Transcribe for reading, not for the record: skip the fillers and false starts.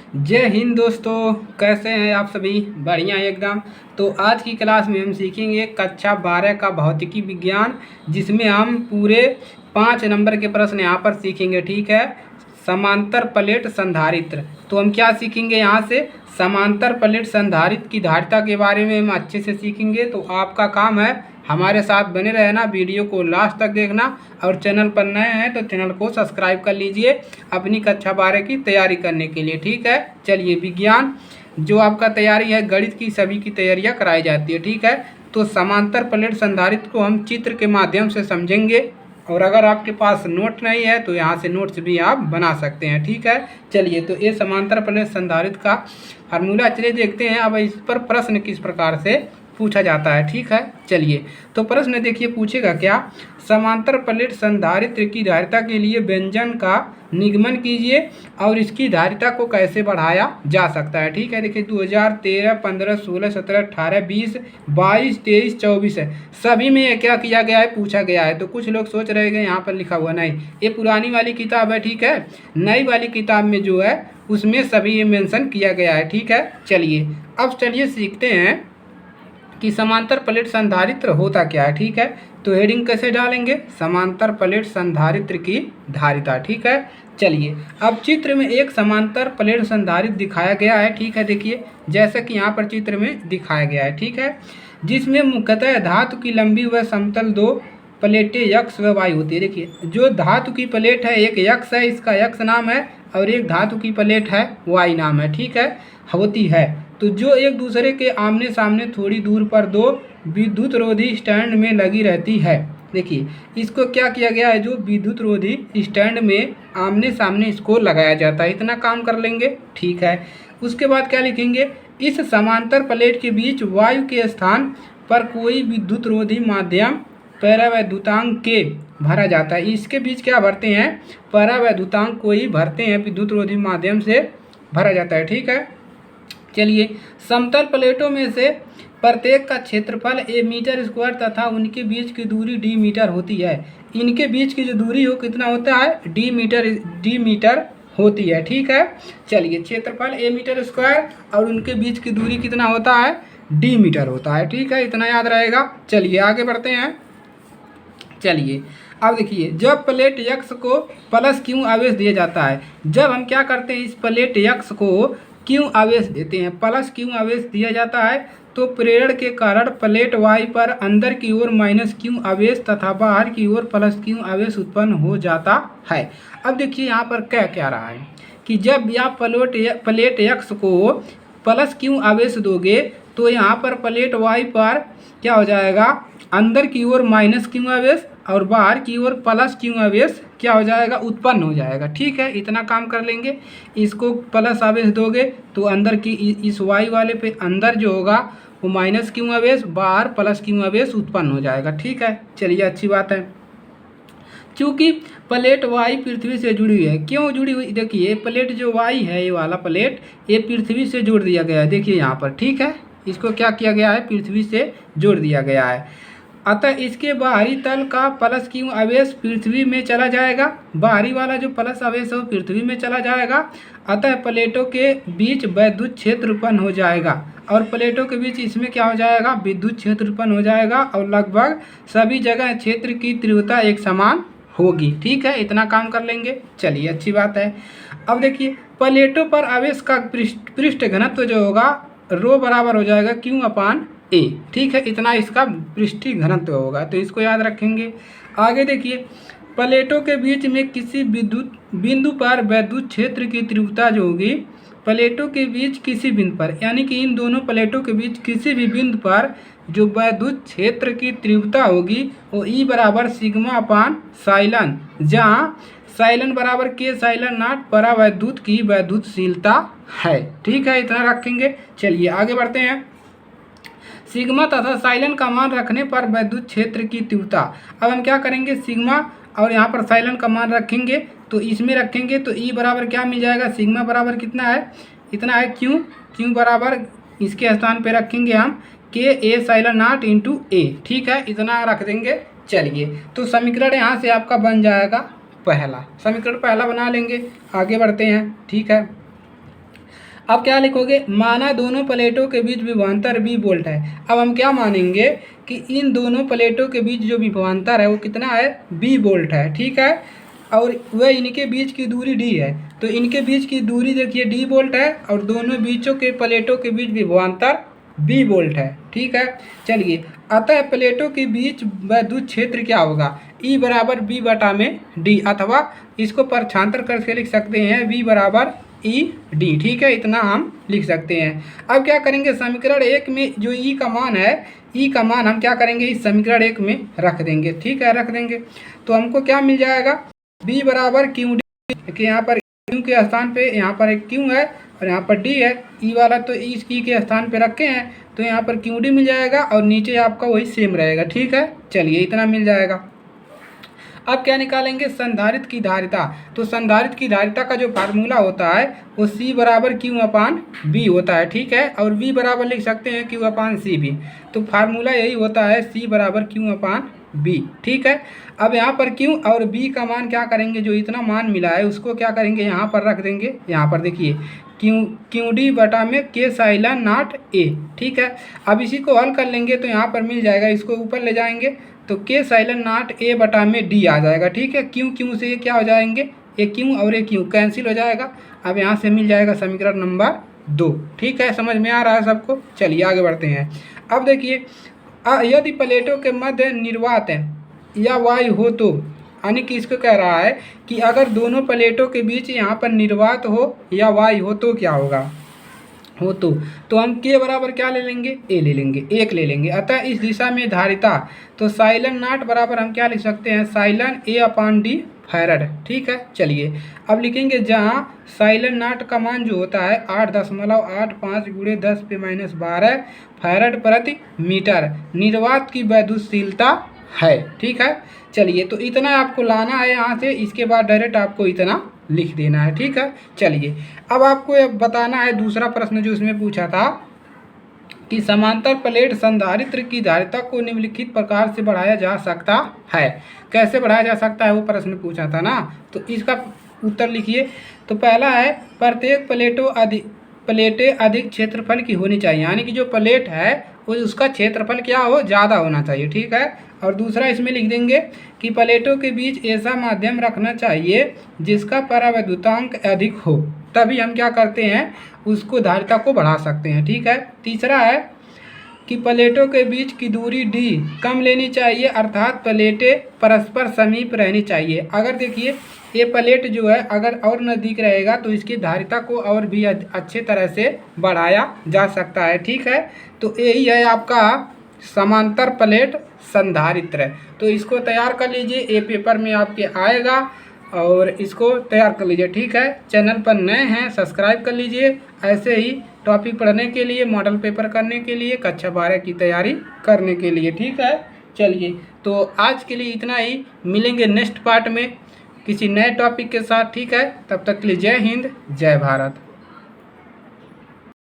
जय हिंद दोस्तों, कैसे हैं आप सभी। बढ़िया एकदम। तो आज की क्लास में हम सीखेंगे कक्षा 12 का भौतिकी विज्ञान, जिसमें हम पूरे 5 नंबर के प्रश्न यहाँ पर सीखेंगे। ठीक है। समांतर प्लेट संधारित्र। तो हम क्या सीखेंगे यहाँ से, समांतर प्लेट संधारित्र की धारिता के बारे में हम अच्छे से सीखेंगे। तो आपका काम है हमारे साथ बने रहना, वीडियो को लास्ट तक देखना, और चैनल पर नए हैं तो चैनल को सब्सक्राइब कर लीजिए अपनी कक्षा 12 की तैयारी करने के लिए। ठीक है। चलिए, विज्ञान जो आपका तैयारी है, गणित की सभी की तैयारियां कराई जाती है। ठीक है। तो समांतर प्लेट संधारित्र को हम चित्र के माध्यम से समझेंगे, और अगर आपके पास नोट नहीं है तो यहाँ से नोट्स भी आप बना सकते हैं। ठीक है। चलिए, तो ये समांतर प्लेट संधारित्र का फार्मूला चलिए देखते हैं। अब इस पर प्रश्न किस प्रकार से पूछा जाता है। ठीक है। चलिए, तो प्रश्न देखिए पूछेगा क्या, समांतर प्लेट संधारित्र की धारिता के लिए व्यंजन का निगमन कीजिए और इसकी धारिता को कैसे बढ़ाया जा सकता है। ठीक है। देखिए 2013, 15, 16, 17, 18, 20, 22, 23, 24 है, सभी में ये क्या किया गया है, पूछा गया है। तो कुछ लोग सोच रहे हैं यहाँ पर लिखा हुआ नहीं, ये पुरानी वाली किताब है। ठीक है। नई वाली किताब में जो है उसमें सभी ये मेंशन किया गया है। ठीक है। चलिए, अब चलिए सीखते हैं कि समांतर प्लेट संधारित्र होता क्या है। ठीक है। तो हेडिंग कैसे डालेंगे, समांतर प्लेट संधारित्र की धारिता। ठीक है। चलिए, अब चित्र में एक समांतर प्लेट संधारित्र दिखाया गया है। ठीक है। देखिए जैसा कि यहाँ पर चित्र में दिखाया गया है। ठीक है। जिसमें मुख्यतः धातु की लंबी व समतल दो प्लेटें यक्स व वाई होती है। देखिए जो धातु की प्लेट है, एक यक्स है, इसका यक्स नाम है, और एक धातु की प्लेट है, वाई नाम है। ठीक है, होती है। तो जो एक दूसरे के आमने सामने थोड़ी दूर पर दो विद्युत रोधी स्टैंड में लगी रहती है। देखिए इसको क्या किया गया है, जो विद्युत रोधी स्टैंड में आमने सामने इसको लगाया जाता है। इतना काम कर लेंगे। ठीक है। उसके बाद क्या लिखेंगे, इस समांतर प्लेट के बीच वायु के स्थान पर कोई विद्युत रोधी माध्यम परावैद्युतांक के भरा जाता है। इसके बीच क्या भरते हैं, परावैद्युतांक को ही भरते हैं, विद्युत रोधी माध्यम से भरा जाता है। ठीक है। चलिए, समतल प्लेटों में से प्रत्येक का क्षेत्रफल ए मीटर स्क्वायर तथा उनके बीच की दूरी डी मीटर होती है। इनके बीच की जो दूरी हो कितना होता है, डी मीटर होती है। ठीक है। चलिए, क्षेत्रफल ए मीटर स्क्वायर और उनके बीच की दूरी कितना होता है, डी मीटर होता है। ठीक है, इतना याद रहेगा। चलिए आगे बढ़ते हैं। चलिए, अब देखिए जब प्लेट यक्स को प्लस क्यू आवेश दिया जाता है, जब हम क्या करते हैं, इस प्लेट यक्स को क्यू आवेश देते हैं, प्लस क्यू आवेश दिया जाता है, तो प्रेरण के कारण प्लेट वाई पर अंदर की ओर माइनस क्यू आवेश तथा बाहर की ओर प्लस क्यू आवेश उत्पन्न हो जाता है। अब देखिए यहाँ पर क्या क्या रहा है कि जब आप प्लेट यक्स को प्लस क्यू आवेश दोगे तो यहाँ पर प्लेट वाई पर क्या हो जाएगा, अंदर की ओर माइनस क्यू आवेश और बाहर की ओर प्लस क्यू आवेश क्या हो जाएगा, उत्पन्न हो जाएगा। ठीक है, इतना काम कर लेंगे। इसको प्लस आवेश दोगे तो अंदर की इस वाई वाले पे अंदर जो होगा वो माइनस क्यू आवेश, बाहर प्लस क्यू आवेश उत्पन्न हो जाएगा। ठीक है। चलिए, अच्छी बात है। क्योंकि प्लेट वाई पृथ्वी से जुड़ी हुई है, क्यों जुड़ी हुई, देखिए प्लेट जो वाई है, ये वाला प्लेट, ये पृथ्वी से जोड़ दिया गया है। देखिए यहाँ पर। ठीक है, इसको क्या किया गया है, पृथ्वी से जोड़ दिया गया है। अतः इसके बाहरी तल का प्लस क्यू आवेश पृथ्वी में चला जाएगा, बाहरी वाला जो प्लस आवेश है वो पृथ्वी में चला जाएगा। अतः प्लेटों के बीच विद्युत क्षेत्र उत्पन्न हो जाएगा, और प्लेटों के बीच इसमें क्या हो जाएगा, विद्युत क्षेत्र उत्पन्न हो जाएगा, और लगभग सभी जगह क्षेत्र की तीव्रता एक समान होगी। ठीक है, इतना काम कर लेंगे। चलिए, अच्छी बात है। अब देखिए प्लेटों पर आवेश का पृष्ठ घनत्व जो होगा, रो बराबर हो जाएगा क्यू अपान ए। ठीक है, इतना इसका पृष्ठीय घनत्व होगा, तो इसको याद रखेंगे। आगे देखिए, प्लेटों के बीच में किसी विद्युत बिंदु पर विद्युत क्षेत्र की तीव्रता जो होगी, प्लेटों के बीच किसी बिंदु पर, यानी कि इन दोनों प्लेटों के बीच किसी भी बिंदु पर जो विद्युत क्षेत्र की तीव्रता होगी वो ई बराबर सिग्मा अपान साइलन, जहाँ साइलन बराबर के साइलन नॉट परावैद्युत की वैद्युतशीलता है। ठीक है, इतना रखेंगे। चलिए आगे बढ़ते हैं। सिग्मा तथा साइलन का मान रखने पर विद्युत क्षेत्र की तीव्रता, अब हम क्या करेंगे, सिग्मा और यहाँ पर साइलन का मान रखेंगे, तो इसमें रखेंगे तो ई बराबर क्या मिल जाएगा, सिग्मा बराबर कितना है, इतना है क्यू बराबर इसके स्थान पे रखेंगे हम के ए साइलन नॉट इंटू ए। ठीक है, इतना रख देंगे। चलिए, तो समीकरण यहाँ से आपका बन जाएगा पहला, समीकरण पहला बना लेंगे। आगे बढ़ते हैं। ठीक है। अब क्या लिखोगे, माना दोनों प्लेटों के बीच विभवांतर बी वोल्ट है। अब हम क्या मानेंगे कि इन दोनों प्लेटों के बीच जो विभवांतर है वो कितना है, बी वोल्ट है, ठीक है, और वह इनके बीच की दूरी डी है। तो इनके बीच की दूरी देखिए डी वोल्ट है और दोनों बीचों के प्लेटों के बीच विभवांतर बी वोल्ट है, ठीक है। चलिए, अतः प्लेटों के बीच विद्युत क्षेत्र क्या होगा, ई बराबर बी बटा में डी, अथवा इसको परछांतर करके लिख सकते हैं वी बराबर ई डी, ठीक है, इतना हम लिख सकते हैं। अब क्या करेंगे, समीकरण 1 में जो ई का मान है, ई का मान हम क्या करेंगे, इस समीकरण 1 में रख देंगे, ठीक है, रख देंगे। तो हमको क्या मिल जाएगा, बी बराबर क्यू डी, कि यहाँ पर क्यू के स्थान पे यहाँ पर एक क्यू है और यहाँ पर डी है, ई वाला तो इस ई के स्थान पे रखे हैं तो यहाँ पर क्यू डी मिल जाएगा और नीचे आपका वही सेम रहेगा, ठीक है। चलिए, इतना मिल जाएगा। अब क्या निकालेंगे, संधारित्र की धारिता। तो संधारित्र की धारिता का जो फार्मूला होता है वो C बराबर क्यू अपान बी होता है, ठीक है, और V बराबर लिख सकते हैं क्यू अपान सी भी। तो फार्मूला यही होता है C बराबर क्यू अपान बी, ठीक है। अब यहाँ पर क्यू और बी का मान क्या करेंगे, जो इतना मान मिला है उसको क्या करेंगे, यहाँ पर रख देंगे। यहाँ पर देखिए क्यू डी बटा में के साइलन नॉट ए, ठीक है। अब इसी को हल कर लेंगे तो यहाँ पर मिल जाएगा, इसको ऊपर ले जाएंगे तो के साइलन नॉट ए बटा में डी आ जाएगा, ठीक है। क्यू से ये क्या हो जाएंगे, एक क्यू और एक क्यू कैंसिल हो जाएगा। अब यहाँ से मिल जाएगा समीकरण नंबर 2, ठीक है, समझ में आ रहा है सबको। चलिए आगे बढ़ते हैं। अब देखिए, यदि प्लेटों के मध्य निर्वात है या वायु हो तो, यानी कि इसको कह रहा है कि अगर दोनों प्लेटों के बीच यहाँ पर निर्वात हो या वायु हो तो क्या होगा, हो तो हम के बराबर क्या ले लेंगे, ए ले लेंगे, 1 ले लेंगे। अतः इस दिशा में धारिता, तो साइलन नॉट बराबर हम क्या लिख सकते हैं, साइलन ए अपान डी फैरड, ठीक है। चलिए अब लिखेंगे, जहाँ साइलन नॉट का मान जो होता है 8.85 गुणे 10⁻12 फैरड प्रति मीटर निर्वात की वैद्युतशीलता है, ठीक है। चलिए, तो इतना आपको लाना है यहाँ से, इसके बाद डायरेक्ट आपको इतना लिख देना है, ठीक है। चलिए, अब आपको ये बताना है दूसरा प्रश्न जो इसमें पूछा था कि समांतर प्लेट संधारित्र की धारिता को निम्नलिखित प्रकार से बढ़ाया जा सकता है। कैसे बढ़ाया जा सकता है वो प्रश्न पूछा था ना, तो इसका उत्तर लिखिए। तो पहला है, प्रत्येक प्लेटें अधिक क्षेत्रफल की होनी चाहिए, यानी कि जो प्लेट है वो उसका क्षेत्रफल क्या हो, ज़्यादा होना चाहिए, ठीक है। और दूसरा इसमें लिख देंगे कि प्लेटों के बीच ऐसा माध्यम रखना चाहिए जिसका परावैद्युतांक अधिक हो, तभी हम क्या करते हैं, उसको धारिता को बढ़ा सकते हैं, ठीक है। तीसरा है कि प्लेटों के बीच की दूरी डी कम लेनी चाहिए, अर्थात प्लेटें परस्पर समीप रहनी चाहिए। अगर देखिए ये प्लेट जो है अगर और नज़दीक रहेगा तो इसकी धारिता को और भी अच्छे तरह से बढ़ाया जा सकता है, ठीक है। तो यही है आपका समांतर प्लेट संधारित्र। तो इसको तैयार कर लीजिए, ये पेपर में आपके आएगा और इसको तैयार कर लीजिए, ठीक है। चैनल पर नए हैं सब्सक्राइब कर लीजिए, ऐसे ही टॉपिक पढ़ने के लिए, मॉडल पेपर करने के लिए, कक्षा 12 की तैयारी करने के लिए, ठीक है। चलिए, तो आज के लिए इतना ही, मिलेंगे नेक्स्ट पार्ट में किसी नए टॉपिक के साथ, ठीक है। तब तक के लिए जय हिंद, जय भारत।